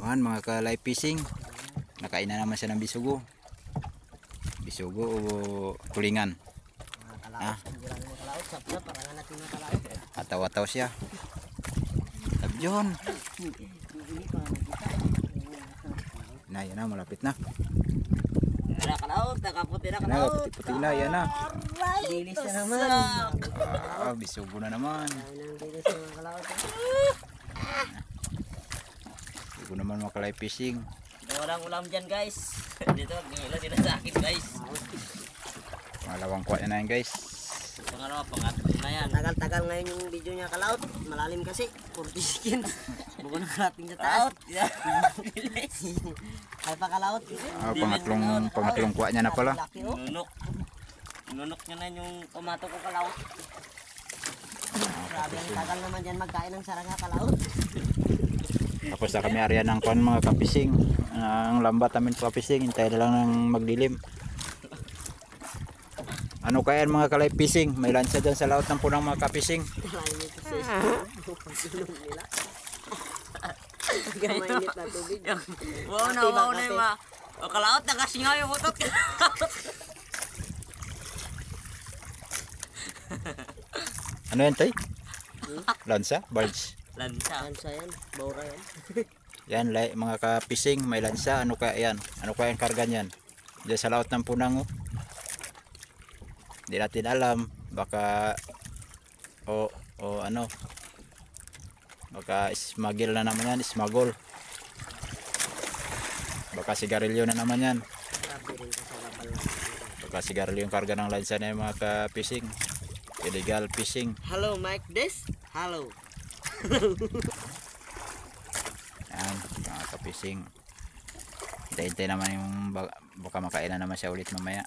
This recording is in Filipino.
Ayan mga ka-live fishing. Nakain na naman siya ng bisugo. Bisugo o tulingan. Ah. Ataw-ataw siya. Tabyon. Na, yan na, malapit na. Nakakalaot, nakaputi na Yan na, kalaot. puti-puti na, yan na. Dilis na naman. Ah, bisugo na naman. Dilis na mga kalaot. Bisugo naman mga ka-live fishing. Walang ulam dyan guys. Dito, gila sila sa akin guys. Pangalawang kuha na yan guys. Pangalawa, pangatlo na yan. Tagal-tagal ngayon yung video niya kalaot. Malalim kasi, 40 seconds. Buko na kalating sa taas. Ay pa kalaot. Ah, pangatlong kuha niya na pala. Nunok. Nunok niya na yung tomato ko kalaot. Grabe ang tagal naman dyan magkain ng saranga kalaot. Tapos na kami area ng kuan mga kapising. Ang lambat namin kapising, hintay na lang ng magdilim. Ano kaya mga ka-live fishing? May lansa dyan sa laot ng punang mga kapising. Mainit na tubig. Wow na yung mga kalaot, nakasingaw yung utot. Ano yan tay? Lansa? Barge? Lansa. Lansa yan, baura yan. Yan mga kapising, may lansa. Ano kaya yan? Ano kaya yung karga niyan? Diyan sa laot ng punang oh. Hindi natin alam. Baka ano, baka smuggle na naman yan, smuggle. Baka sigarilyo na naman yan. Baka sigarilyo yung karga ng lansa na yung mga ka-fishing. Illegal fishing. Hello Mike Des. Hello. Yan, mga ka-fishing. Hintay-hintay naman yung baka makailan naman siya ulit mamaya.